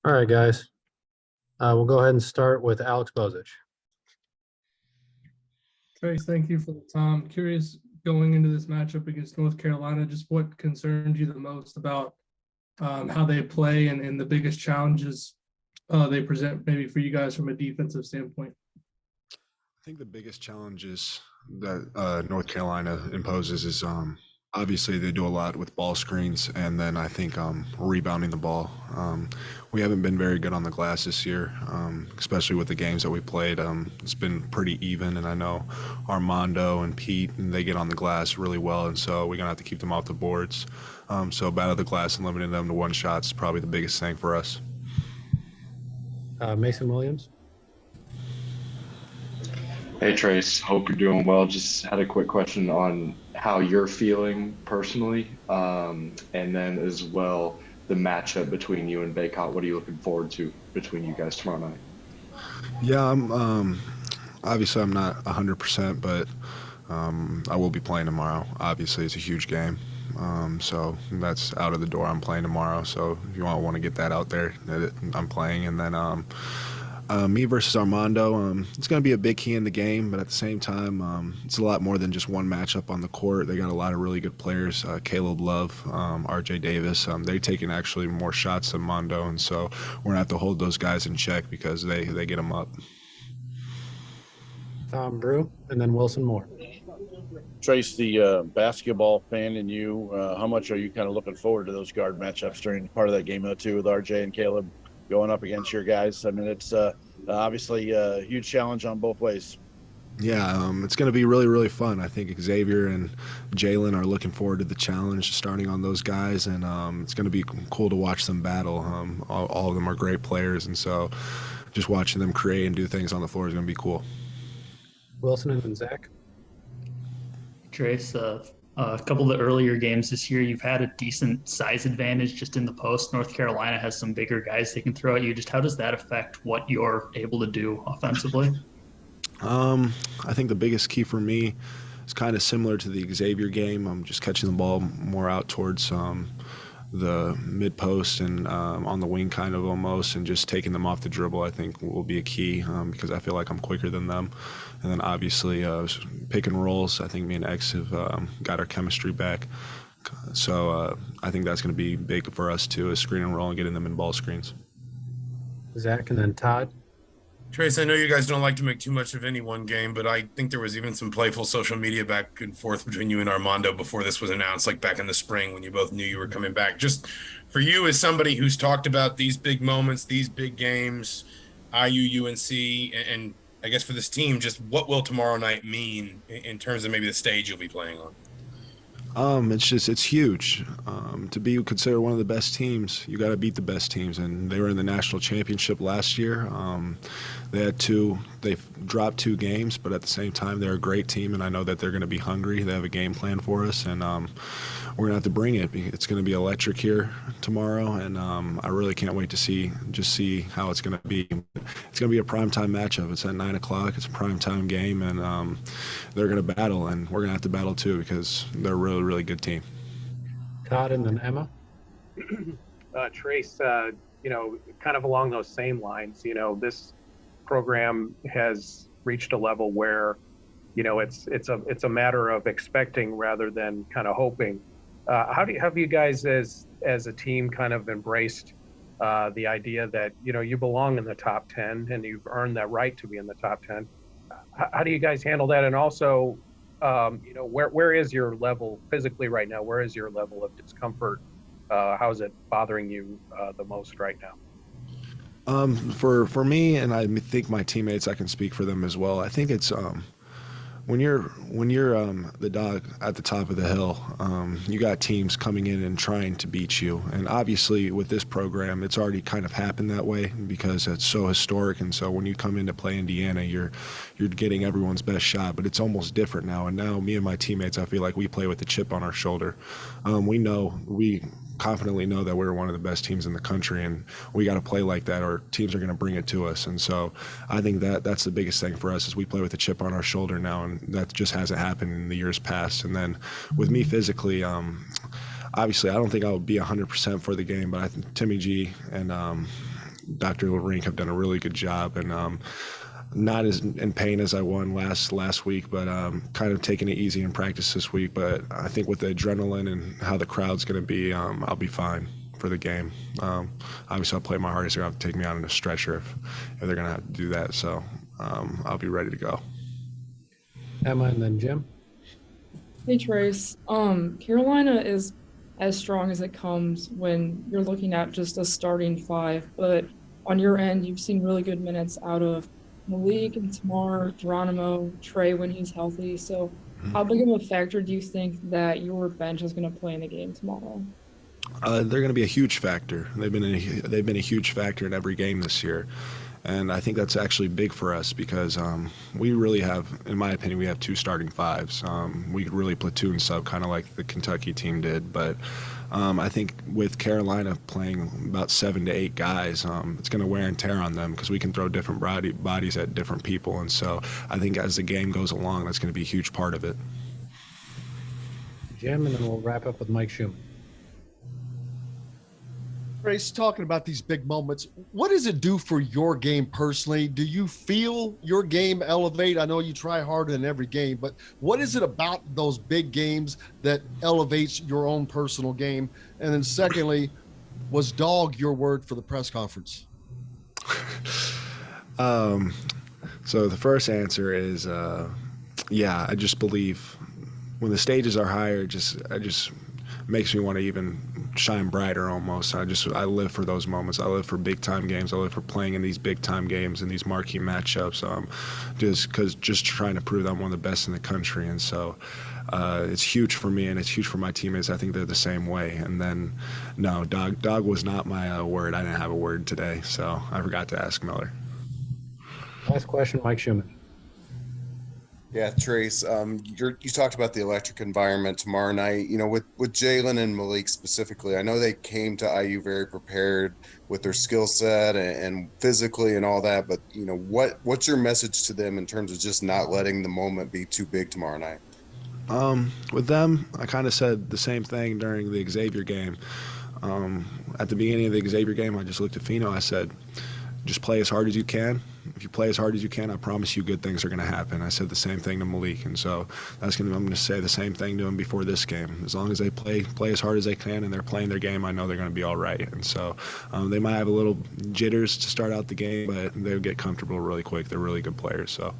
All right, guys. We'll go ahead and start with Alex Bozich. Trayce, thank you for the time. Curious, going into this matchup against North Carolina, just what concerned you the most about how they play and the biggest challenges they present maybe for you guys from a defensive standpoint? I think the biggest challenges that North Carolina imposes is obviously they do a lot with ball screens, and then I think rebounding the ball. We haven't been very good on the glass this year, especially with the games that we played. It's been pretty even, and I know Armando and Pete, and they get on the glass really well, and so we're going to have to keep them off the boards. So battle the glass and limiting them to one shot is probably the biggest thing for us. Mason Williams. Hey Trayce, hope you're doing well. Just had a quick question on how you're feeling personally, and then as well the matchup between you and Baycott. What are you looking forward to between you guys tomorrow night? Yeah, I'm obviously I'm not 100%, but I will be playing tomorrow. Obviously, it's a huge game, so that's out of the door. I'm playing tomorrow, so if you want to get that out there, that I'm playing, and then me versus Armando, it's going to be a big key in the game, but at the same time, it's a lot more than just one matchup on the court. They got a lot of really good players, Caleb Love, RJ Davis. They're taking actually more shots than Mondo, and so we're going to have to hold those guys in check because they get them up. Tom Brew, and then Wilson Moore. Trayce, the basketball fan in you, how much are you kind of looking forward to those guard matchups during part of that game, too, with RJ and Caleb going up against your guys? I mean, it's obviously a huge challenge on both ways. Yeah, it's going to be really, really fun. I think Xavier and Jalen are looking forward to the challenge, starting on those guys, and it's going to be cool to watch them battle. All of them are great players, and so just watching them create and do things on the floor is going to be cool. Wilson and then Zach. Trayce, a couple of the earlier games this year, you've had a decent size advantage just in the post. North Carolina has some bigger guys they can throw at you. Just how does that affect what you're able to do offensively? I think the biggest key for me is kind of similar to the Xavier game. I'm just catching the ball more out towards the mid post and on the wing kind of almost, and just taking them off the dribble I think will be a key because I feel like I'm quicker than them. And then obviously pick and rolls, I think me and X have got our chemistry back. So I think that's going to be big for us too, is screen and roll and getting them in ball screens. Zach and then Todd. Trayce, I know you guys don't like to make too much of any one game, but I think there was even some playful social media back and forth between you and Armando before this was announced, like back in the spring when you both knew you were coming back. Just for you as somebody who's talked about these big moments, these big games, IU, UNC, and I guess for this team, just what will tomorrow night mean in terms of maybe the stage you'll be playing on? It's huge. To be considered one of the best teams, you got to beat the best teams, and they were in the national championship last year. They've dropped 2 games, but at the same time, they're a great team, and I know that they're going to be hungry. They have a game plan for us, and we're going to have to bring it. It's going to be electric here tomorrow, and I really can't wait to see how it's going to be. It's going to be a primetime matchup. It's at 9 o'clock. It's a primetime game, and they're going to battle, and we're going to have to battle too because they're a really, really good team. Todd and then Emma. Trayce, kind of along those same lines, this program has reached a level where, it's a matter of expecting rather than kind of hoping. Have you guys as a team kind of embraced the idea that, you belong in the top 10 and you've earned that right to be in the top 10? How do you guys handle that? And also, where is your level physically right now? Where is your level of discomfort? How is it bothering you the most right now? For me, and I think my teammates, I can speak for them as well. I think it's when you're the dog at the top of the hill, you got teams coming in and trying to beat you. And obviously with this program, it's already kind of happened that way because it's so historic. And so when you come in to play Indiana, you're getting everyone's best shot. But it's almost different now. And now me and my teammates, I feel like we play with a chip on our shoulder. We confidently know that we're one of the best teams in the country, and we got to play like that or teams are going to bring it to us. And so I think that's the biggest thing for us is we play with a chip on our shoulder now, and that just hasn't happened in the years past. And then with me physically, obviously I don't think I'll be 100% for the game, but I think Timmy G and Dr. Rink have done a really good job, and not as in pain as I won last week, but kind of taking it easy in practice this week. But I think with the adrenaline and how the crowd's going to be, I'll be fine for the game. Obviously, I'll play my hardest. They're going to have to take me out in a stretcher if they're going to have to do that. So I'll be ready to go. Emma and then Jim. Hey Trace, Carolina is as strong as it comes when you're looking at just a starting five, but on your end, you've seen really good minutes out of Malik and Tamar, Geronimo, Trey when he's healthy. So how big of a factor do you think that your bench is going to play in the game tomorrow? They're going to be a huge factor. They've been a huge factor in every game this year. And I think that's actually big for us because we really have, in my opinion, we have two starting fives. We could really platoon sub kind of like the Kentucky team did. But I think with Carolina playing about 7 to 8 guys, it's going to wear and tear on them because we can throw different bodies at different people. And so I think as the game goes along, that's going to be a huge part of it. Jim, and then we'll wrap up with Mike Schumann. Trayce, talking about these big moments, what does it do for your game personally? Do you feel your game elevate? I know you try harder in every game, but what is it about those big games that elevates your own personal game? And then secondly, was dog your word for the press conference? So the first answer is, yeah, I just believe when the stages are higher, it just makes me want to even shine brighter almost. I live for those moments. I live for big time games. I live for playing in these big time games and these marquee matchups. Just trying to prove that I'm one of the best in the country. And so it's huge for me and it's huge for my teammates. I think they're the same way. And then no, dog was not my word. I didn't have a word today, so I forgot to ask Miller. Last question, Mike Schumann. Yeah, Trayce, you talked about the electric environment tomorrow night. You know, with Jalen and Malik specifically, I know they came to IU very prepared with their skill set and physically and all that. But you know, what's your message to them in terms of just not letting the moment be too big tomorrow night? With them, I kind of said the same thing during the Xavier game. At the beginning of the Xavier game, I just looked at Fino. I said, just play as hard as you can. If you play as hard as you can, I promise you good things are going to happen. I said the same thing to Malik, and so I'm going to say the same thing to him before this game. As long as they play as hard as they can and they're playing their game, I know they're going to be all right. And so they might have a little jitters to start out the game, but they'll get comfortable really quick. They're really good players. So.